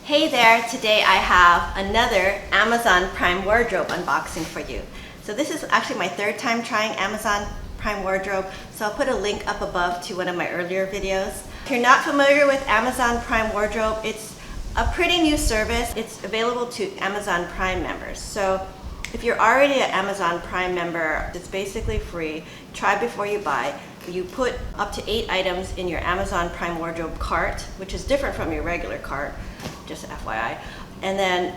Hey there, today I have another Amazon Prime wardrobe unboxing for you. So this is actually my third time trying Amazon Prime wardrobe, so I'll put a link up above to one of my earlier videos. If you're not familiar with Amazon Prime wardrobe, it's a pretty new service. It's available to Amazon Prime members. So if you're already an Amazon Prime member, it's basically free. Try before you buy. You put up to 8 items in your Amazon Prime wardrobe cart, which is different from your regular cart, just FYI. And then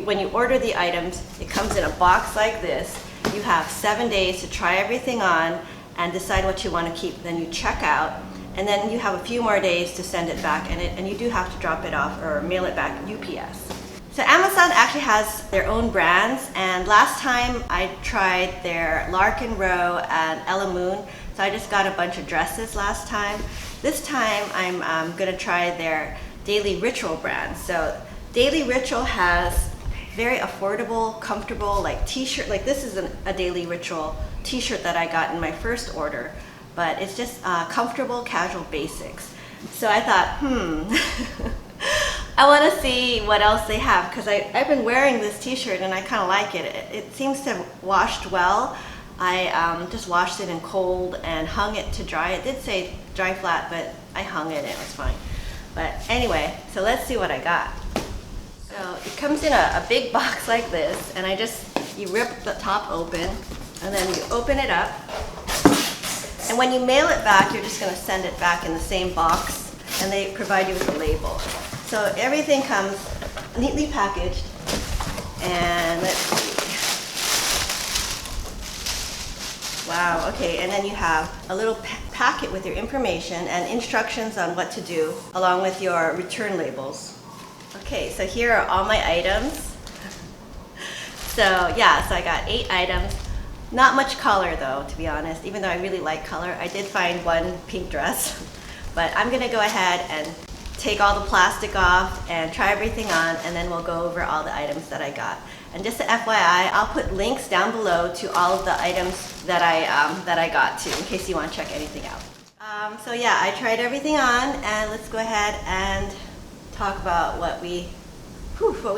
when you order the items, it comes in a box like this. You have 7 days to try everything on and decide what you want to keep. Then you check out, and then you have a few more days to send it back, and you do have to drop it off or mail it back UPS. So Amazon actually has their own brands, and last time I tried their Larkin Row and Ella Moon, so I just got a bunch of dresses last time. This time I'm gonna try their Daily Ritual brand. So Daily Ritual has very affordable, comfortable like t-shirt, like this is a Daily Ritual t-shirt that I got in my first order, but it's just comfortable, casual basics. So I thought, I want to see what else they have, because I've been wearing this t-shirt and I kind of like it. It seems to have washed well. I just washed it in cold and hung it to dry. It did say dry flat, but I hung it and it was fine. But anyway, so let's see what I got. So it comes in a big box like this, and you rip the top open and then you open it up. And when you mail it back, you're just going to send it back in the same box, and they provide you with a label. So everything comes neatly packaged, and let's see. Wow, okay, and then you have a little packet with your information and instructions on what to do, along with your return labels. Okay, so here are all my items. So yeah, so I got 8 items. Not much color though, to be honest, even though I really like color. I did find one pink dress, but I'm gonna go ahead and take all the plastic off and try everything on, and then we'll go over all the items that I got. And just to FYI, I'll put links down below to all of the items that I got to, in case you want to check anything out. So yeah, I tried everything on, and let's go ahead and talk about what we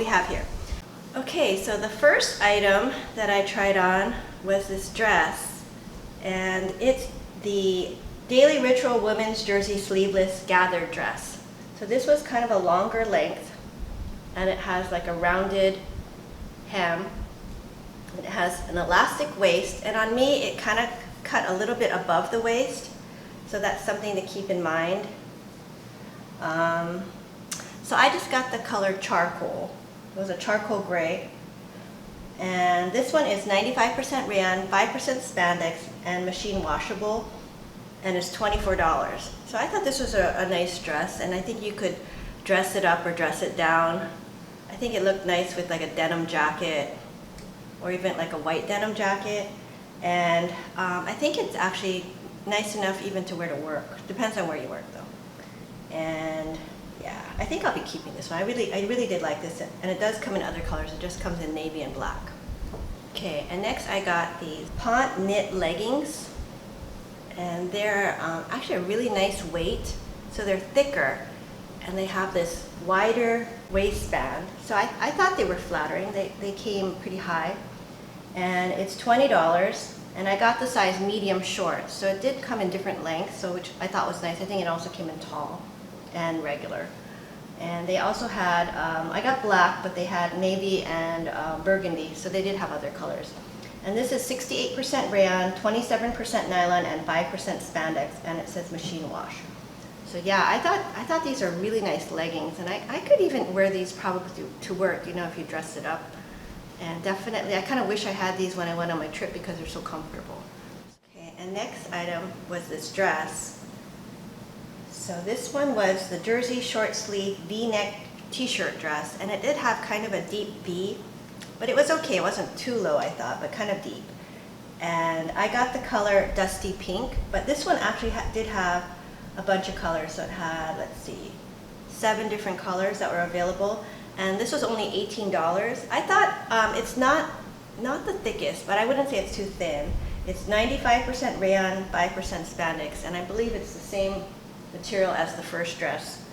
have here. Okay, so the first item that I tried on was this dress, and it's the Daily Ritual Women's Jersey Sleeveless Gathered Dress. So this was kind of a longer length, and it has like a rounded hem. It has an elastic waist, and on me it kind of cut a little bit above the waist, so that's something to keep in mind. So I just got the color charcoal. It was a charcoal gray, and this one is 95% rayon, 5% spandex, and machine washable, and it's $24. So I thought this was a nice dress, and I think you could dress it up or dress it down. I think it looked nice with like a denim jacket, or even like a white denim jacket. And I think it's actually nice enough even to wear to work. Depends on where you work though. And yeah, I think I'll be keeping this one. I really did like this, and it does come in other colors. It just comes in navy and black. Okay, and next I got these Pont knit leggings, and they're actually a really nice weight. So they're thicker, and they have this wider waistband. So I thought they were flattering. They came pretty high, and it's $20, and I got the size medium short. So it did come in different lengths, so which I thought was nice. I think it also came in tall and regular. And they also had, I got black, but they had navy and burgundy, so they did have other colors. And this is 68% rayon, 27% nylon, and 5% spandex, and it says machine wash. So yeah, I thought these are really nice leggings, and I could even wear these probably to work, you know, if you dressed it up. And definitely, I kind of wish I had these when I went on my trip because they're so comfortable. Okay, and next item was this dress. So this one was the jersey short sleeve V-neck t-shirt dress, and it did have kind of a deep V, but it was okay. It wasn't too low, I thought, but kind of deep. And I got the color dusty pink, but this one actually did have a bunch of colors. So it had, let's see, 7 different colors that were available, and this was only $18. I thought it's not the thickest, but I wouldn't say it's too thin. It's 95% rayon, 5% spandex, and I believe it's the same material as the first dress.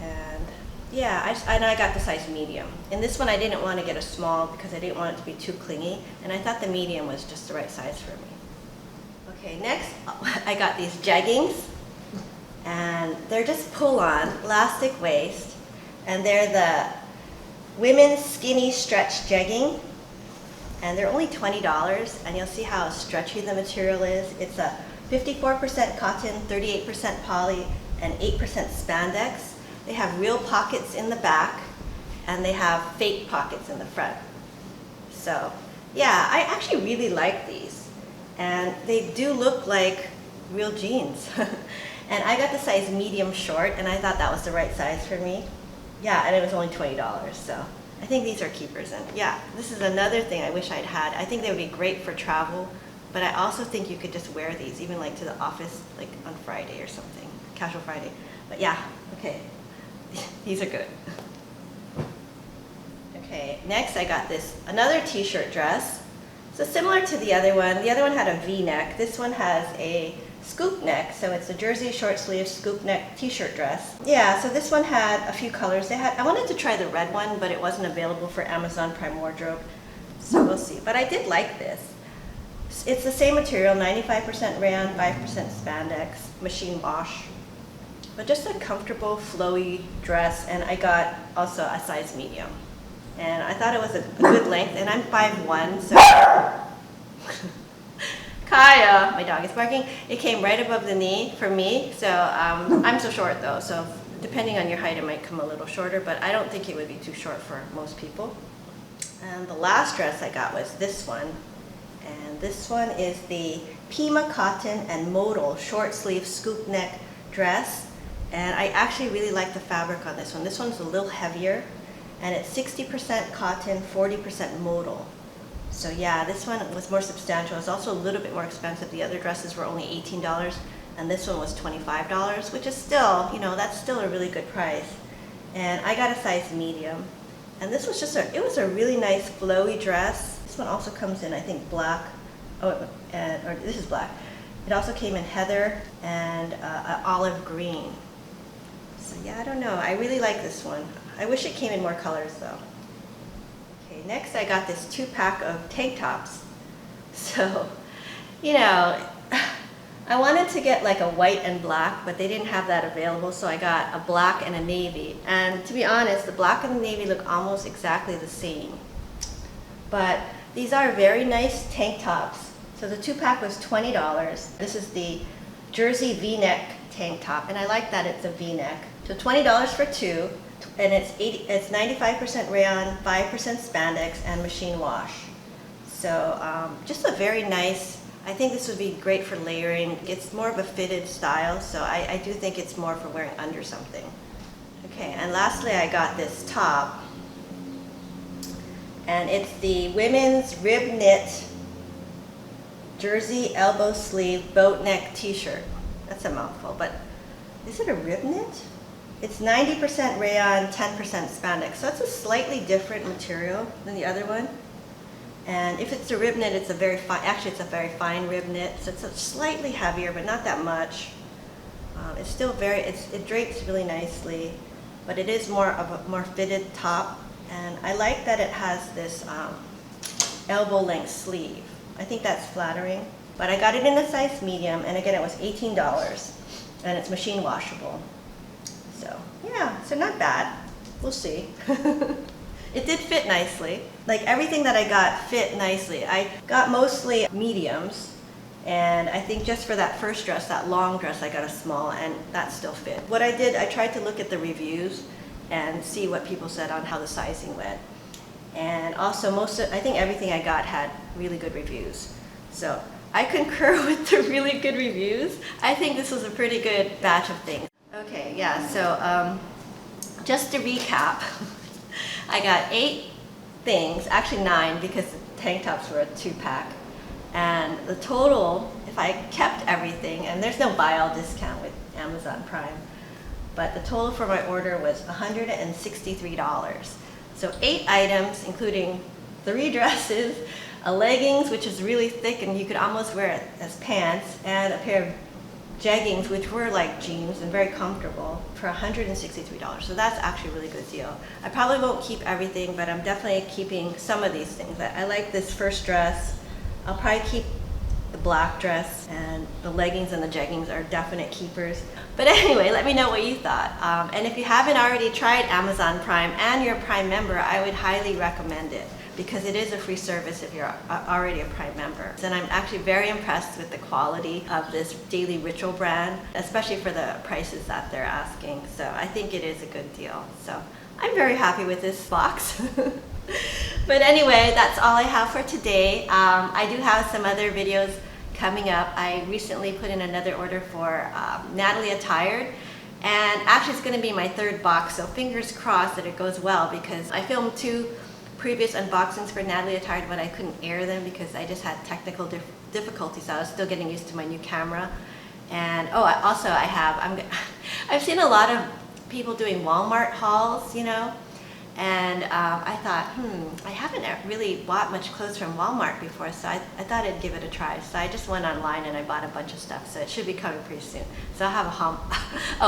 And Yeah, and I got the size medium. In this one, I didn't want to get a small because I didn't want it to be too clingy, and I thought the medium was just the right size for me. Okay, next I got these jeggings, and they're just pull-on, elastic waist, and they're the women's skinny stretch jegging, and they're only $20, and you'll see how stretchy the material is. It's a 54% cotton, 38% poly, and 8% spandex. They have real pockets in the back, and they have fake pockets in the front. So, yeah, I actually really like these. And they do look like real jeans. And I got the size medium short, and I thought that was the right size for me. Yeah, and it was only $20, so I think these are keepers. And yeah, this is another thing I wish I'd had. I think they would be great for travel, but I also think you could just wear these, even like to the office, like on Friday or something, casual Friday. But yeah, okay. These are good. Okay, next I got another t-shirt dress. So similar to the other one had a V-neck. This one has a scoop neck, so it's a jersey short sleeve scoop neck t-shirt dress. Yeah, so this one had a few colors. I wanted to try the red one, but it wasn't available for Amazon Prime Wardrobe, so we'll see. But I did like this. It's the same material, 95% rayon, 5% spandex, machine wash. But just a comfortable, flowy dress, and I got also a size medium. And I thought it was a good length, and I'm 5'1", so Kaya, my dog is barking, it came right above the knee for me, so I'm so short though, so depending on your height it might come a little shorter, but I don't think it would be too short for most people. And the last dress I got was this one, and this one is the Pima cotton and modal short sleeve scoop neck dress. And I actually really like the fabric on this one. This one's a little heavier, and it's 60% cotton, 40% modal. So yeah, this one was more substantial. It's also a little bit more expensive. The other dresses were only $18, and this one was $25, which is still, that's still a really good price. And I got a size medium. And this was it was a really nice flowy dress. This one also comes in, I think, black. Or this is black. It also came in heather and olive green. So yeah, I don't know. I really like this one. I wish it came in more colors though. Okay, next I got this 2-pack of tank tops. So, I wanted to get like a white and black, but they didn't have that available, so I got a black and a navy. And to be honest, the black and the navy look almost exactly the same. But these are very nice tank tops. So the 2-pack was $20. This is the jersey V-neck tank top, and I like that it's a V-neck. So $20 for 2, and it's 95% rayon, 5% spandex, and machine wash. So just a very nice, I think this would be great for layering. It's more of a fitted style, so I do think it's more for wearing under something. Okay, and lastly I got this top, and it's the women's rib knit jersey elbow sleeve boat neck t-shirt. That's a mouthful, but is it a rib knit? It's 90% rayon, 10% spandex. So it's a slightly different material than the other one. And if it's a rib knit, it's a very fine, actually it's a very fine rib knit. So it's slightly heavier, but not that much. It's still it drapes really nicely, but it is more of a more fitted top. And I like that it has this elbow length sleeve. I think that's flattering. But I got it in a size medium, and again it was $18, and it's machine washable. So yeah, so not bad. We'll see. It did fit nicely. Like everything that I got fit nicely. I got mostly mediums, and I think just for that first dress, that long dress, I got a small, and that still fit. What I did, I tried to look at the reviews and see what people said on how the sizing went. And also I think everything I got had really good reviews. So I concur with the really good reviews. I think this was a pretty good batch of things. Okay, yeah, so just to recap, I got 8 things, actually 9 because the tank tops were a 2-pack. And the total, if I kept everything, and there's no buy all discount with Amazon Prime, but the total for my order was $163. So 8 items, including 3 dresses, a leggings, which is really thick and you could almost wear it as pants, and a pair of jeggings, which were like jeans and very comfortable, for $163. So that's actually a really good deal. I probably won't keep everything, but I'm definitely keeping some of these things. I like this first dress. I'll probably keep the black dress, and the leggings and the jeggings are definite keepers. But anyway, let me know what you thought. And if you haven't already tried Amazon Prime and you're a Prime member, I would highly recommend it, because it is a free service if you're already a Prime member. And I'm actually very impressed with the quality of this Daily Ritual brand, especially for the prices that they're asking. So I think it is a good deal. So I'm very happy with this box. But anyway, that's all I have for today. I do have some other videos coming up. I recently put in another order for Natalie Attired, and actually it's going to be my third box, so fingers crossed that it goes well, because I filmed 2 previous unboxings for Natalie Attired, but I couldn't air them because I just had technical difficulties. I was still getting used to my new camera. And I've seen a lot of people doing Walmart hauls, you know, and I thought, I haven't really bought much clothes from Walmart before, so I thought I'd give it a try. So I just went online and I bought a bunch of stuff, so it should be coming pretty soon. So I'll have a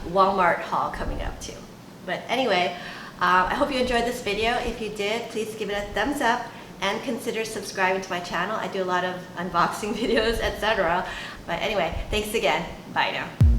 Walmart haul coming up too. But anyway, I hope you enjoyed this video. If you did, please give it a thumbs up and consider subscribing to my channel. I do a lot of unboxing videos, etc. But anyway, thanks again. Bye now.